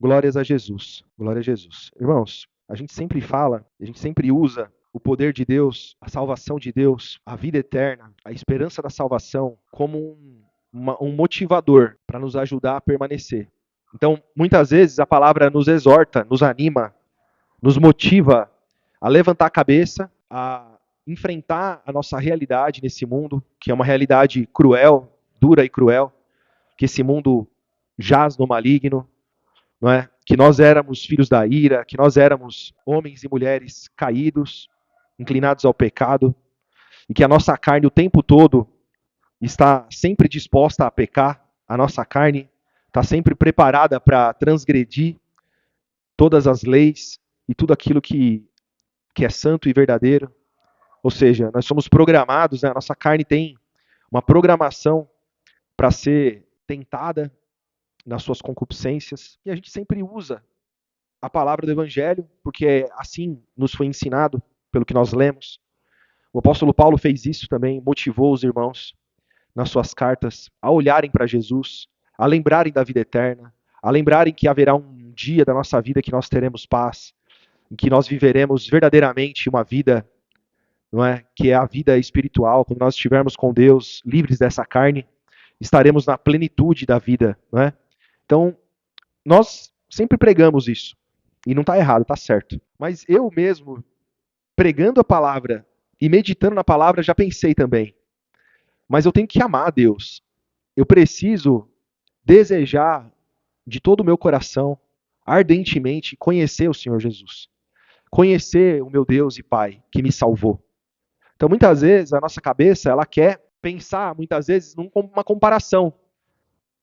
Glórias a Jesus. Glória a Jesus. Irmãos, a gente sempre fala, a gente sempre usa o poder de Deus, a salvação de Deus, a vida eterna, a esperança da salvação como um motivador para nos ajudar a permanecer. Então, muitas vezes a palavra nos exorta, nos anima, nos motiva a levantar a cabeça, a enfrentar a nossa realidade nesse mundo, que é uma realidade cruel, dura e cruel, que esse mundo jaz no maligno, não é? Que nós éramos filhos da ira, que nós éramos homens e mulheres caídos, inclinados ao pecado, e que a nossa carne o tempo todo está sempre disposta a pecar, a nossa carne está sempre preparada para transgredir todas as leis e tudo aquilo que é santo e verdadeiro. Ou seja, nós somos programados, né? A nossa carne tem uma programação para ser tentada nas suas concupiscências, e a gente sempre usa a palavra do Evangelho, porque assim nos foi ensinado pelo que nós lemos. O apóstolo Paulo fez isso também, motivou os irmãos nas suas cartas a olharem para Jesus, a lembrarem da vida eterna, a lembrarem que haverá um dia da nossa vida que nós teremos paz, em que nós viveremos verdadeiramente uma vida, não é, que é a vida espiritual, quando nós estivermos com Deus, livres dessa carne, estaremos na plenitude da vida, não é? Então, nós sempre pregamos isso. E não está errado, está certo. Mas eu mesmo, pregando a palavra e meditando na palavra, já pensei também. Mas eu tenho que amar a Deus. Eu preciso desejar de todo o meu coração, ardentemente, conhecer o Senhor Jesus. Conhecer o meu Deus e Pai que me salvou. Então, muitas vezes, a nossa cabeça, ela quer pensar, muitas vezes, numa comparação.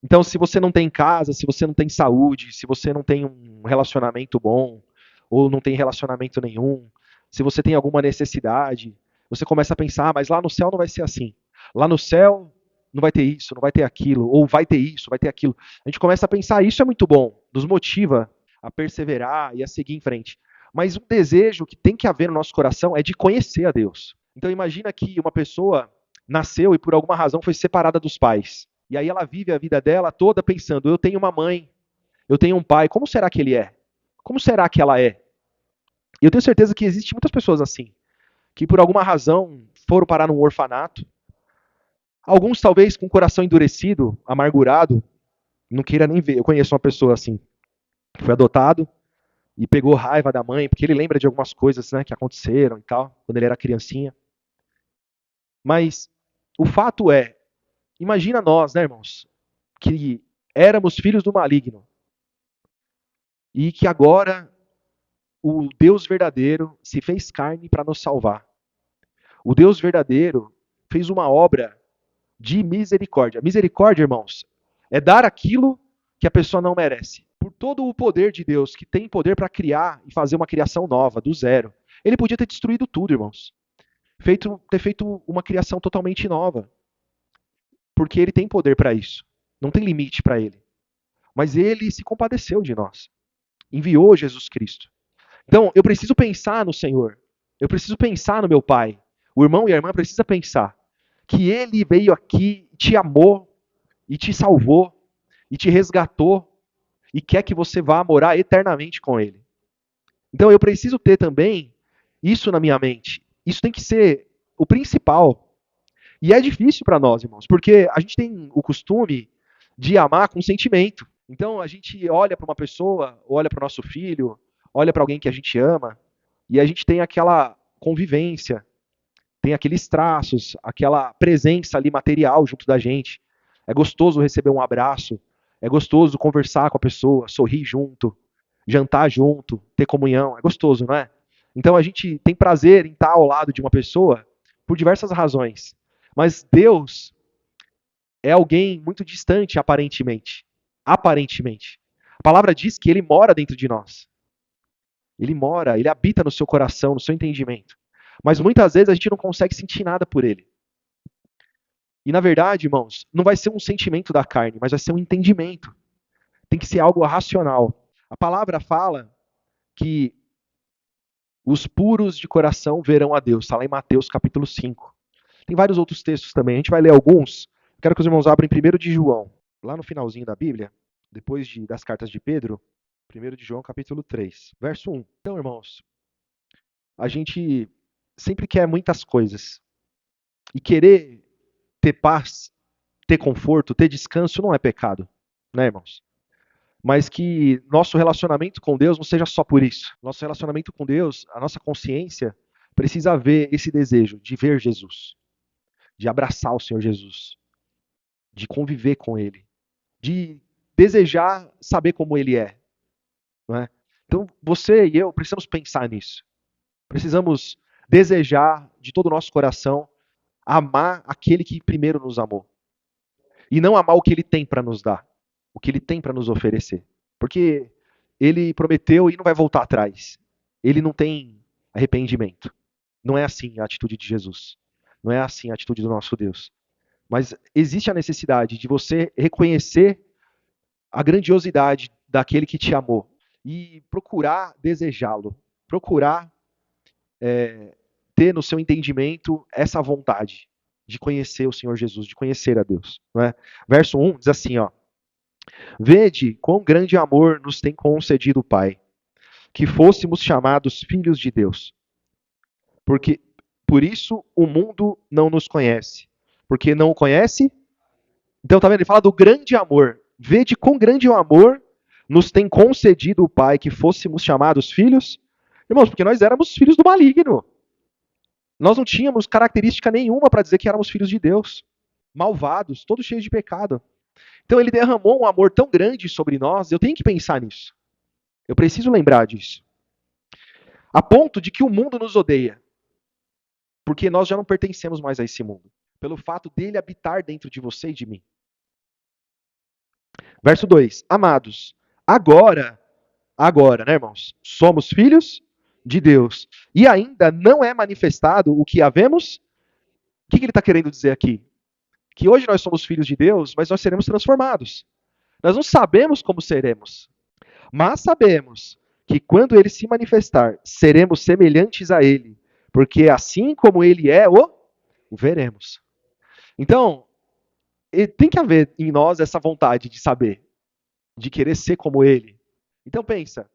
Então, se você não tem casa, se você não tem saúde, se você não tem um relacionamento bom, ou não tem relacionamento nenhum, se você tem alguma necessidade, você começa a pensar, mas lá no céu não vai ser assim. Lá no céu não vai ter isso, não vai ter aquilo, ou vai ter isso, vai ter aquilo. A gente começa a pensar, isso é muito bom, nos motiva a perseverar e a seguir em frente. Mas um desejo que tem que haver no nosso coração é de conhecer a Deus. Então imagina que uma pessoa nasceu e por alguma razão foi separada dos pais. E aí ela vive a vida dela toda pensando, eu tenho uma mãe, eu tenho um pai, como será que ele é? Como será que ela é? E eu tenho certeza que existem muitas pessoas assim, que por alguma razão foram parar num orfanato. Alguns talvez com o coração endurecido, amargurado, não queira nem ver. Eu conheço uma pessoa assim, que foi adotado e pegou raiva da mãe, porque ele lembra de algumas coisas, né, que aconteceram e tal, quando ele era criancinha. Mas o fato é, imagina nós, né, irmãos, que éramos filhos do maligno e que agora o Deus verdadeiro se fez carne para nos salvar. O Deus verdadeiro fez uma obra de misericórdia. Misericórdia, irmãos, é dar aquilo que a pessoa não merece. Por todo o poder de Deus, que tem poder para criar e fazer uma criação nova, do zero, ele podia ter destruído tudo, irmãos. Ter feito uma criação totalmente nova. Porque ele tem poder para isso. Não tem limite para ele. Mas ele se compadeceu de nós. Enviou Jesus Cristo. Então, eu preciso pensar no Senhor. Eu preciso pensar no meu Pai. O irmão e a irmã precisam pensar que ele veio aqui, te amou e te salvou e te resgatou e quer que você vá morar eternamente com ele. Então, eu preciso ter também isso na minha mente. Isso tem que ser o principal. E é difícil para nós, irmãos, porque a gente tem o costume de amar com sentimento. Então, a gente olha para uma pessoa, olha para o nosso filho, olha para alguém que a gente ama, e a gente tem aquela convivência, tem aqueles traços, aquela presença ali material junto da gente. É gostoso receber um abraço, é gostoso conversar com a pessoa, sorrir junto, jantar junto, ter comunhão, é gostoso, não é? Então a gente tem prazer em estar ao lado de uma pessoa por diversas razões. Mas Deus é alguém muito distante, aparentemente. Aparentemente. A palavra diz que ele mora dentro de nós. Ele mora, ele habita no seu coração, no seu entendimento. Mas muitas vezes a gente não consegue sentir nada por ele. E na verdade, irmãos, não vai ser um sentimento da carne, mas vai ser um entendimento. Tem que ser algo racional. A palavra fala que os puros de coração verão a Deus. Está lá em Mateus capítulo 5. Tem vários outros textos também. A gente vai ler alguns. Quero que os irmãos abram em 1 de João. Lá no finalzinho da Bíblia, depois das cartas de Pedro, 1 de João, capítulo 3, verso 1. Então, irmãos, a gente sempre quer muitas coisas. E querer ter paz, ter conforto, ter descanso não é pecado, né, irmãos? Mas que nosso relacionamento com Deus não seja só por isso. Nosso relacionamento com Deus, a nossa consciência, precisa ver esse desejo de ver Jesus, de abraçar o Senhor Jesus, de conviver com Ele, de desejar saber como Ele é, não é? Então, você e eu precisamos pensar nisso. Precisamos desejar de todo o nosso coração amar aquele que primeiro nos amou. E não amar o que ele tem para nos dar, o que ele tem para nos oferecer. Porque ele prometeu e não vai voltar atrás. Ele não tem arrependimento. Não é assim a atitude de Jesus. Não é assim a atitude do nosso Deus. Mas existe a necessidade de você reconhecer a grandiosidade daquele que te amou e procurar desejá-lo, procurar ter no seu entendimento essa vontade de conhecer o Senhor Jesus, de conhecer a Deus. Não é? Verso 1 diz assim, ó: Vede quão grande amor nos tem concedido o Pai, que fôssemos chamados filhos de Deus. Porque por isso o mundo não nos conhece. Porque não o conhece. Então, tá vendo? Ele fala do grande amor. Vede quão grande o amor nos tem concedido o Pai, que fôssemos chamados filhos. Irmãos, porque nós éramos filhos do maligno. Nós não tínhamos característica nenhuma para dizer que éramos filhos de Deus. Malvados, todos cheios de pecado. Então ele derramou um amor tão grande sobre nós, eu tenho que pensar nisso. Eu preciso lembrar disso. A ponto de que o mundo nos odeia. Porque nós já não pertencemos mais a esse mundo. Pelo fato dele habitar dentro de você e de mim. Verso 2. Amados, agora, né, irmãos? Somos filhos de Deus. E ainda não é manifestado o que havemos. O que ele está querendo dizer aqui? Que hoje nós somos filhos de Deus, mas nós seremos transformados. Nós não sabemos como seremos. Mas sabemos que quando ele se manifestar, seremos semelhantes a ele, porque assim como ele é, o veremos. Então, tem que haver em nós essa vontade de saber, de querer ser como ele. Então pensa,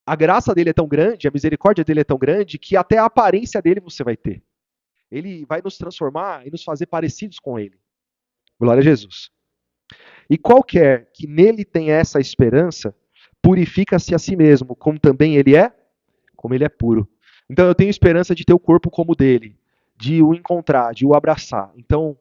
a graça dele é tão grande, a misericórdia dele é tão grande, que até a aparência dele você vai ter. Ele vai nos transformar e nos fazer parecidos com ele. Glória a Jesus. E qualquer que nele tenha essa esperança, purifica-se a si mesmo, como também ele é, como ele é puro. Então eu tenho esperança de ter o corpo como o dele, de o encontrar, de o abraçar. Então,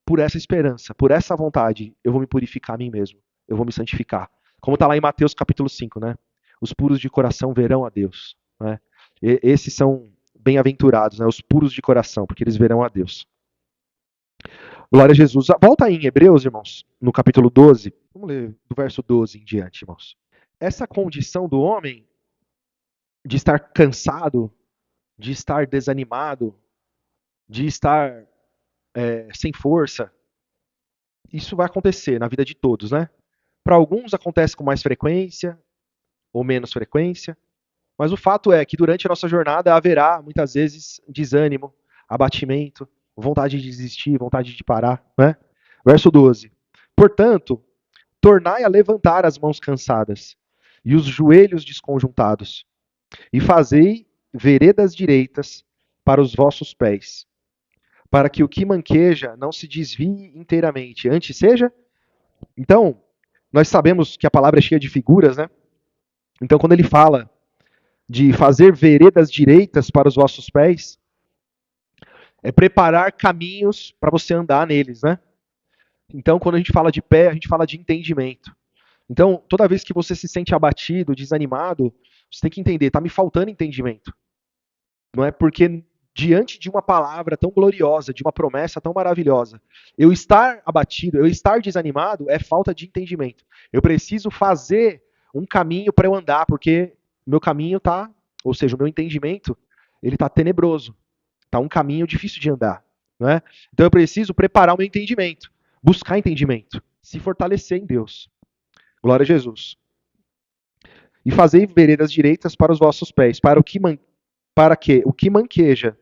por essa esperança, por essa vontade, eu vou me purificar a mim mesmo. Eu vou me santificar. Como está lá em Mateus capítulo 5, né? Os puros de coração verão a Deus. Né? Esses são bem-aventurados, né? Os puros de coração, porque eles verão a Deus. Glória a Jesus. Volta aí em Hebreus, irmãos, no capítulo 12. Vamos ler do verso 12 em diante, irmãos. Essa condição do homem de estar cansado, de estar desanimado, de estar sem força, isso vai acontecer na vida de todos, né? Para alguns acontece com mais frequência ou menos frequência, mas o fato é que durante a nossa jornada haverá muitas vezes desânimo, abatimento, vontade de desistir, vontade de parar, né? Verso 12. Portanto, tornai a levantar as mãos cansadas e os joelhos desconjuntados, e fazei veredas direitas para os vossos pés, para que o que manqueja não se desvie inteiramente, antes seja. Então, nós sabemos que a palavra é cheia de figuras, né? Então, quando ele fala de fazer veredas direitas para os vossos pés, é preparar caminhos para você andar neles, né? Então, quando a gente fala de pé, a gente fala de entendimento. Então, toda vez que você se sente abatido, desanimado, você tem que entender, está me faltando entendimento. Não é porque diante de uma palavra tão gloriosa, de uma promessa tão maravilhosa, eu estar abatido, eu estar desanimado, é falta de entendimento. Eu preciso fazer um caminho para eu andar, porque o meu caminho está, ou seja, o meu entendimento, ele está tenebroso. Está um caminho difícil de andar. Não é? Então eu preciso preparar o meu entendimento, buscar entendimento, se fortalecer em Deus. Glória a Jesus. E fazei veredas direitas para os vossos pés, para que o que manqueja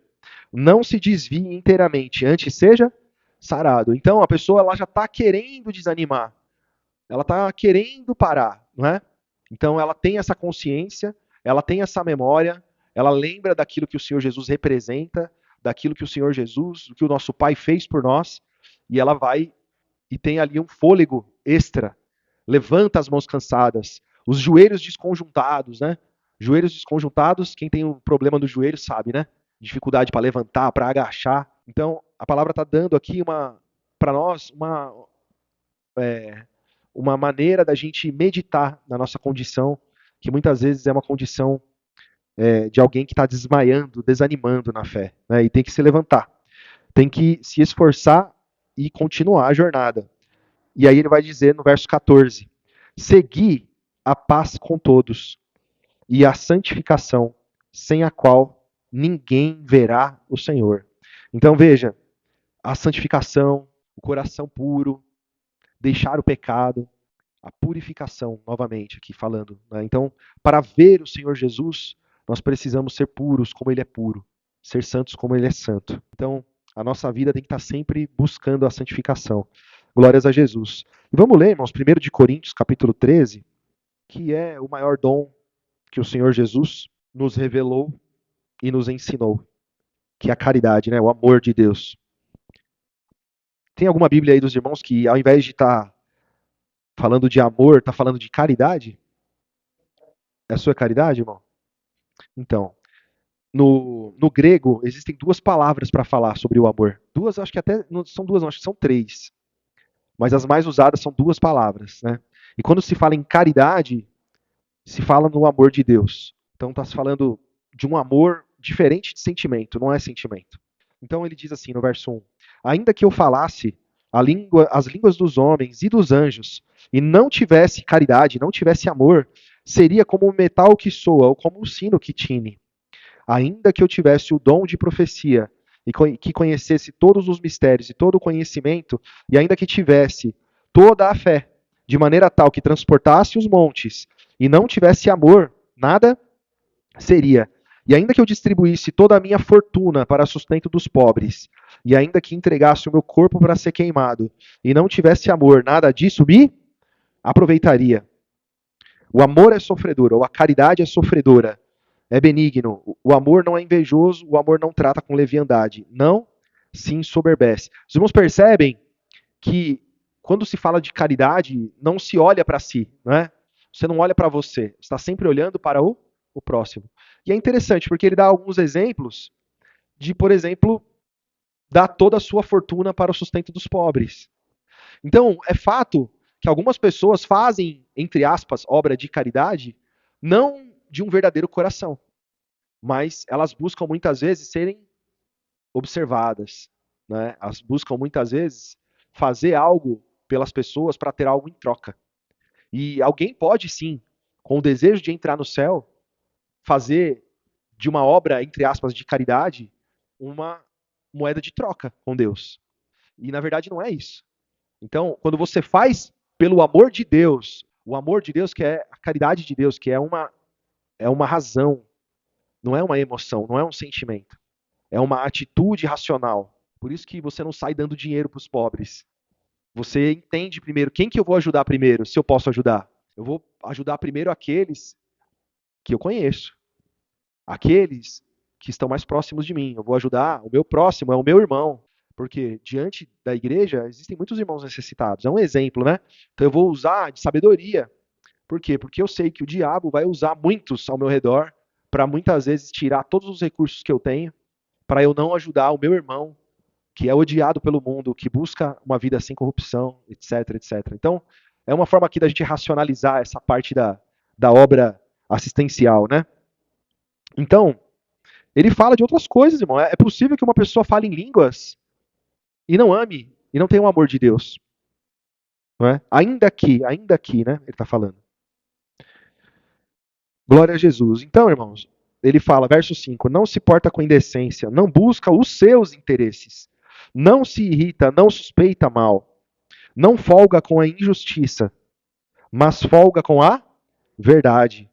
não se desvie inteiramente, antes seja sarado. Então a pessoa ela já está querendo desanimar, ela está querendo parar, não é? Então ela tem essa consciência, ela tem essa memória, ela lembra daquilo que o Senhor Jesus representa, daquilo que o Senhor Jesus, o que o nosso Pai fez por nós, e ela vai e tem ali um fôlego extra. Levanta as mãos cansadas, os joelhos desconjuntados, né? Joelhos desconjuntados, quem tem um problema no joelho sabe, né? Dificuldade para levantar, para agachar. Então, a palavra está dando aqui para nós uma maneira da gente meditar na nossa condição, que muitas vezes é uma condição de alguém que está desmaiando, desanimando na fé, né? E tem que se levantar, tem que se esforçar e continuar a jornada. E aí ele vai dizer no verso 14: segui a paz com todos e a santificação, sem a qual ninguém verá o Senhor. Então veja, a santificação, o coração puro, deixar o pecado, a purificação, novamente aqui falando, né? Então, para ver o Senhor Jesus, nós precisamos ser puros como Ele é puro, ser santos como Ele é santo. Então, a nossa vida tem que estar sempre buscando a santificação. Glórias a Jesus. E vamos ler, irmãos, 1 de Coríntios, capítulo 13, que é o maior dom que o Senhor Jesus nos revelou e nos ensinou, que é a caridade, né? O amor de Deus. Tem alguma Bíblia aí dos irmãos que, ao invés de estar falando de amor, está falando de caridade? É a sua caridade, irmão? Então, no grego, existem duas palavras para falar sobre o amor. Duas, acho que até não são duas, não, acho que são três. Mas as mais usadas são duas palavras, né? E quando se fala em caridade, se fala no amor de Deus. Então está se falando de um amor diferente de sentimento, não é sentimento. Então ele diz assim no verso 1: ainda que eu falasse as línguas dos homens e dos anjos, e não tivesse caridade, não tivesse amor, seria como o metal que soa, ou como o sino que tine. Ainda que eu tivesse o dom de profecia, e que conhecesse todos os mistérios e todo o conhecimento, e ainda que tivesse toda a fé, de maneira tal que transportasse os montes, e não tivesse amor, nada seria. E ainda que eu distribuísse toda a minha fortuna para sustento dos pobres, e ainda que entregasse o meu corpo para ser queimado, e não tivesse amor, nada disso me aproveitaria. O amor é sofredor, ou a caridade é sofredora, é benigno. O amor não é invejoso, o amor não trata com leviandade, não se ensoberbece. Os irmãos percebem que quando se fala de caridade, não se olha para si, não é? Você não olha para você, está sempre olhando para o próximo. E é interessante, porque ele dá alguns exemplos de, por exemplo, dar toda a sua fortuna para o sustento dos pobres. Então, é fato que algumas pessoas fazem, entre aspas, obra de caridade, não de um verdadeiro coração, mas elas buscam muitas vezes serem observadas, né? Elas buscam muitas vezes fazer algo pelas pessoas para ter algo em troca. E alguém pode sim, com o desejo de entrar no céu, fazer de uma obra, entre aspas, de caridade, uma moeda de troca com Deus. E na verdade não é isso. Então, quando você faz pelo amor de Deus, o amor de Deus, que é a caridade de Deus, que é uma razão, não é uma emoção, não é um sentimento. É uma atitude racional. Por isso que você não sai dando dinheiro para os pobres. Você entende primeiro quem que eu vou ajudar primeiro, se eu posso ajudar. Eu vou ajudar primeiro aqueles que eu conheço. Aqueles que estão mais próximos de mim. Eu vou ajudar o meu próximo, é o meu irmão. Porque diante da igreja existem muitos irmãos necessitados. É um exemplo, né? Então eu vou usar de sabedoria. Por quê? Porque eu sei que o diabo vai usar muitos ao meu redor para muitas vezes tirar todos os recursos que eu tenho, para eu não ajudar o meu irmão, que é odiado pelo mundo, que busca uma vida sem corrupção, etc, etc. Então, é uma forma aqui da gente racionalizar essa parte da obra assistencial, né? Então, ele fala de outras coisas, irmão. É possível que uma pessoa fale em línguas e não ame, e não tenha o amor de Deus. Não é? Ainda que, né? Ele está falando. Glória a Jesus. Então, irmãos, ele fala, verso 5, não se porta com indecência, não busca os seus interesses, não se irrita, não suspeita mal, não folga com a injustiça, mas folga com a verdade.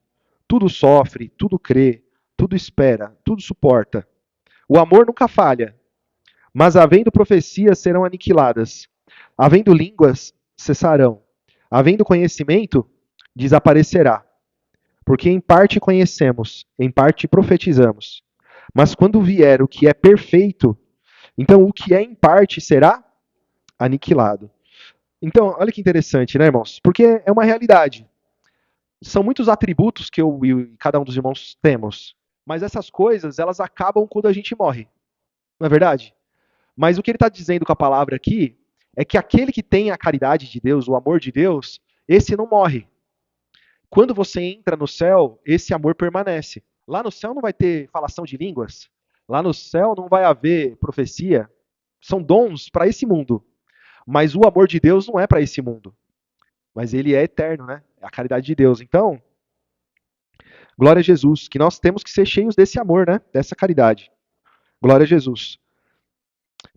Tudo sofre, tudo crê, tudo espera, tudo suporta. O amor nunca falha, mas havendo profecias serão aniquiladas, havendo línguas cessarão, havendo conhecimento desaparecerá. Porque em parte conhecemos, em parte profetizamos. Mas quando vier o que é perfeito, então o que é em parte será aniquilado. Então, olha que interessante, né, irmãos? Porque é uma realidade. São muitos atributos que eu e cada um dos irmãos temos. Mas essas coisas, elas acabam quando a gente morre. Não é verdade? Mas o que ele está dizendo com a palavra aqui é que aquele que tem a caridade de Deus, o amor de Deus, esse não morre. Quando você entra no céu, esse amor permanece. Lá no céu não vai ter falação de línguas. Lá no céu não vai haver profecia. São dons para esse mundo. Mas o amor de Deus não é para esse mundo. Mas ele é eterno, né? É a caridade de Deus. Então, glória a Jesus, que nós temos que ser cheios desse amor, né? Dessa caridade. Glória a Jesus.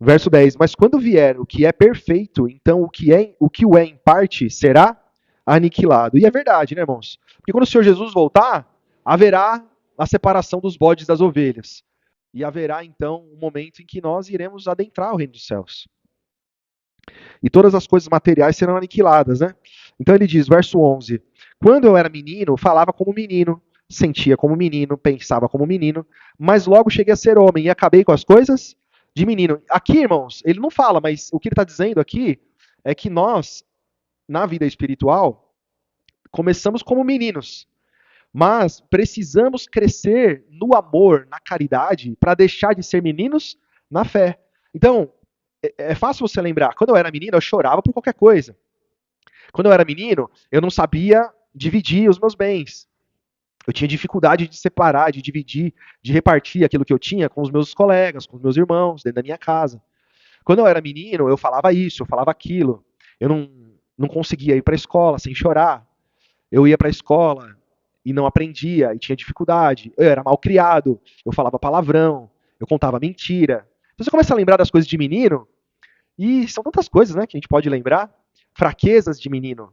Verso 10. Mas quando vier o que é perfeito, então o que o é em parte será aniquilado. E é verdade, né, irmãos? Porque quando o Senhor Jesus voltar, haverá a separação dos bodes das ovelhas. E haverá, então, um momento em que nós iremos adentrar o reino dos céus. E todas as coisas materiais serão aniquiladas, né? Então ele diz, verso 11: Quando eu era menino, falava como menino, sentia como menino, pensava como menino, mas logo cheguei a ser homem e acabei com as coisas de menino. Aqui, irmãos, ele não fala, mas o que ele está dizendo aqui é que nós, na vida espiritual, começamos como meninos, mas precisamos crescer no amor, na caridade, para deixar de ser meninos na fé. Então, é fácil você lembrar. Quando eu era menino, eu chorava por qualquer coisa. Quando eu era menino, eu não sabia dividir os meus bens. Eu tinha dificuldade de separar, de dividir, de repartir aquilo que eu tinha com os meus colegas, com os meus irmãos, dentro da minha casa. Quando eu era menino, eu falava isso, eu falava aquilo. Eu não conseguia ir para a escola sem chorar. Eu ia para a escola e não aprendia, e tinha dificuldade. Eu era mal criado, eu falava palavrão, eu contava mentira. Então você começa a lembrar das coisas de menino, e são tantas coisas, né, que a gente pode lembrar. Fraquezas de menino,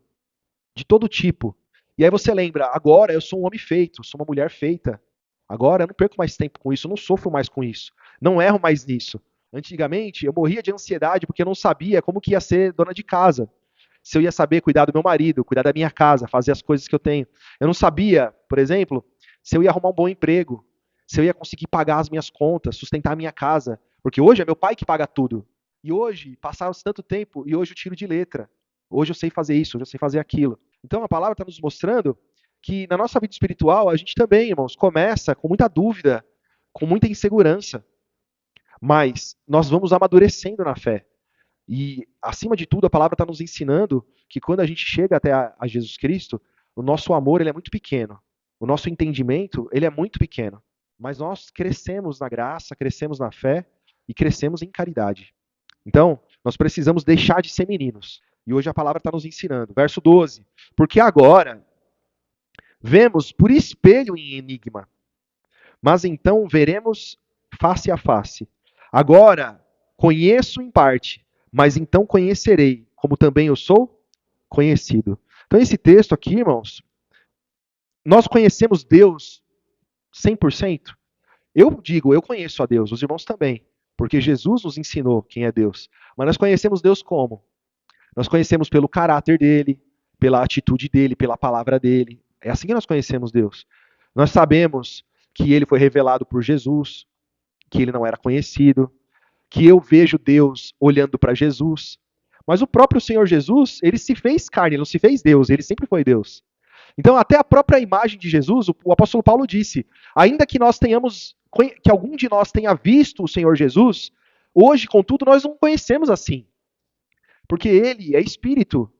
de todo tipo. E aí você lembra, agora eu sou um homem feito, sou uma mulher feita. Agora eu não perco mais tempo com isso, eu não sofro mais com isso. Não erro mais nisso. Antigamente eu morria de ansiedade porque eu não sabia como que ia ser dona de casa. Se eu ia saber cuidar do meu marido, cuidar da minha casa, fazer as coisas que eu tenho. Eu não sabia, por exemplo, se eu ia arrumar um bom emprego, se eu ia conseguir pagar as minhas contas, sustentar a minha casa. Porque hoje é meu pai que paga tudo. E hoje, passaram tanto tempo, e hoje eu tiro de letra. Hoje eu sei fazer isso, hoje eu sei fazer aquilo. Então a palavra está nos mostrando que na nossa vida espiritual a gente também, irmãos, começa com muita dúvida, com muita insegurança. Mas nós vamos amadurecendo na fé. E, acima de tudo, a palavra está nos ensinando que quando a gente chega até a Jesus Cristo, o nosso amor ele é muito pequeno. O nosso entendimento ele é muito pequeno. Mas nós crescemos na graça, crescemos na fé e crescemos em caridade. Então, nós precisamos deixar de ser meninos. E hoje a palavra está nos ensinando. Verso 12. Porque agora vemos por espelho em enigma, mas então veremos face a face. Agora conheço em parte, mas então conhecerei, como também eu sou conhecido. Então, esse texto aqui, irmãos, nós conhecemos Deus 100%? Eu digo, eu conheço a Deus, os irmãos também, porque Jesus nos ensinou quem é Deus. Mas nós conhecemos Deus como? Nós conhecemos pelo caráter dele, pela atitude dele, pela palavra dele. É assim que nós conhecemos Deus. Nós sabemos que ele foi revelado por Jesus, que ele não era conhecido, que eu vejo Deus olhando para Jesus. Mas o próprio Senhor Jesus, ele se fez carne, ele não se fez Deus, ele sempre foi Deus. Então, até a própria imagem de Jesus, o apóstolo Paulo disse: ainda que nós tenhamos, que algum de nós tenha visto o Senhor Jesus, hoje, contudo, nós não conhecemos assim. Porque ele é espírito.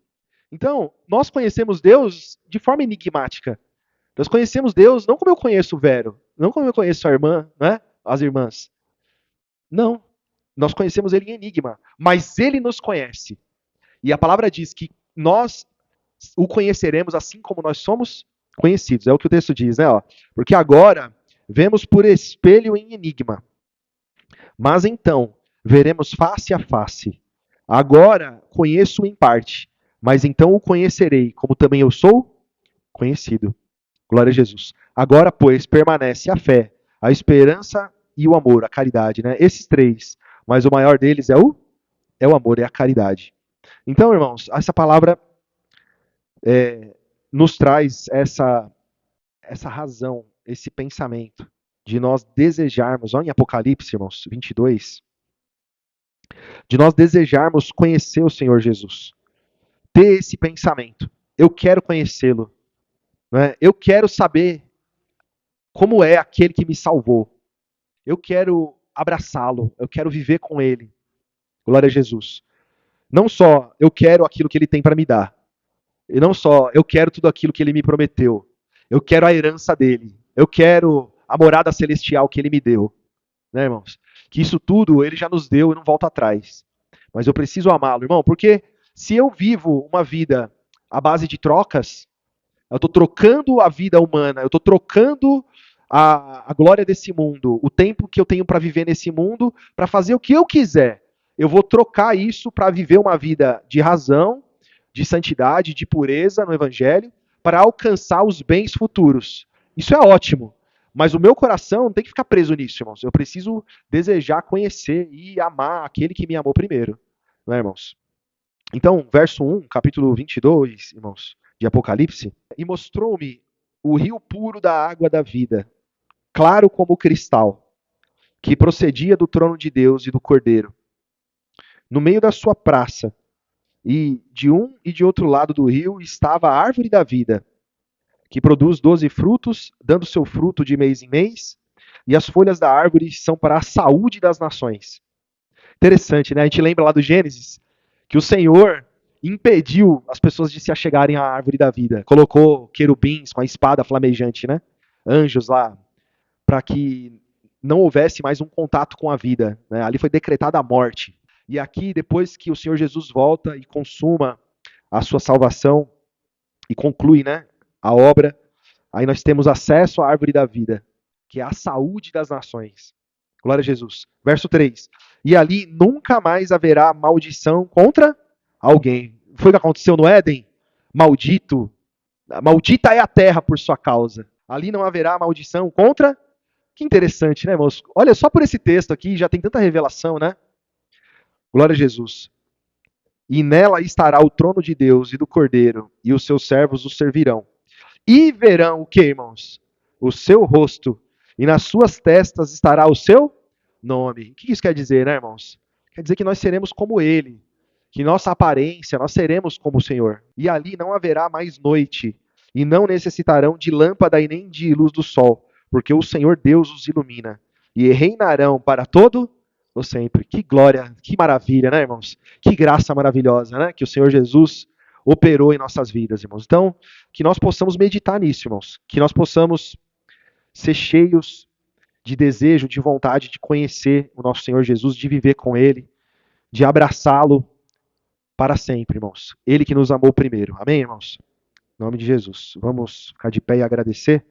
Então, nós conhecemos Deus de forma enigmática. Nós conhecemos Deus não como eu conheço o Vero, não como eu conheço a irmã, né? As irmãs. Não. Nós conhecemos ele em enigma, mas ele nos conhece. E a palavra diz que nós o conheceremos assim como nós somos conhecidos. É o que o texto diz, né? Ó. Porque agora vemos por espelho em enigma, mas então veremos face a face. Agora conheço em parte, mas então o conhecerei, como também eu sou conhecido. Glória a Jesus. Agora, pois, permanece a fé, a esperança e o amor, a caridade, né? Esses três. Mas o maior deles é o amor, é a caridade. Então, irmãos, essa palavra nos traz essa razão, esse pensamento de nós desejarmos, olha em Apocalipse, irmãos, 22, de nós desejarmos conhecer o Senhor Jesus. Ter esse pensamento. Eu quero conhecê-lo. Né? Eu quero saber como é aquele que me salvou. Eu quero abraçá-lo. Eu quero viver com ele. Glória a Jesus. Não só eu quero aquilo que ele tem para me dar. E não só eu quero tudo aquilo que ele me prometeu. Eu quero a herança dele. Eu quero a morada celestial que ele me deu. Né, irmãos? Que isso tudo ele já nos deu e não volta atrás. Mas eu preciso amá-lo, irmão, porque se eu vivo uma vida à base de trocas, eu estou trocando a vida humana, eu estou trocando a glória desse mundo, o tempo que eu tenho para viver nesse mundo, para fazer o que eu quiser. Eu vou trocar isso para viver uma vida de razão, de santidade, de pureza no Evangelho, para alcançar os bens futuros. Isso é ótimo. Mas o meu coração não tem que ficar preso nisso, irmãos. Eu preciso desejar conhecer e amar aquele que me amou primeiro. Não é, irmãos? Então, verso 1, capítulo 22, irmãos, de Apocalipse, e mostrou-me o rio puro da água da vida, claro como cristal, que procedia do trono de Deus e do Cordeiro. No meio da sua praça, e de um e de outro lado do rio, estava a árvore da vida, que produz 12 frutos, dando seu fruto de mês em mês, e as folhas da árvore são para a saúde das nações. Interessante, né? A gente lembra lá do Gênesis, que o Senhor impediu as pessoas de se achegarem à árvore da vida. Colocou querubins com a espada flamejante, né? Anjos lá, para que não houvesse mais um contato com a vida. Né? Ali foi decretada a morte. E aqui, depois que o Senhor Jesus volta e consuma a sua salvação e conclui, né, a obra, aí nós temos acesso à árvore da vida, que é a saúde das nações. Glória a Jesus. Verso 3. E ali nunca mais haverá maldição contra alguém. Foi o que aconteceu no Éden? Maldito. Maldita é a terra por sua causa. Ali não haverá maldição contra. Que interessante, né, irmãos? Olha, só por esse texto aqui já tem tanta revelação, né? Glória a Jesus. E nela estará o trono de Deus e do Cordeiro, e os seus servos o servirão. E verão o que, irmãos? O seu rosto, e nas suas testas estará o seu nome. O que isso quer dizer, né, irmãos? Quer dizer que nós seremos como ele, que nossa aparência, nós seremos como o Senhor. E ali não haverá mais noite, e não necessitarão de lâmpada e nem de luz do sol, porque o Senhor Deus os ilumina, e reinarão para todo o sempre. Que glória, que maravilha, né, irmãos? Que graça maravilhosa, né? Que o Senhor Jesus operou em nossas vidas, irmãos. Então, que nós possamos meditar nisso, irmãos. Que nós possamos ser cheios de desejo, de vontade de conhecer o nosso Senhor Jesus, de viver com Ele, de abraçá-lo para sempre, irmãos. Ele que nos amou primeiro. Amém, irmãos? Em nome de Jesus. Vamos ficar de pé e agradecer.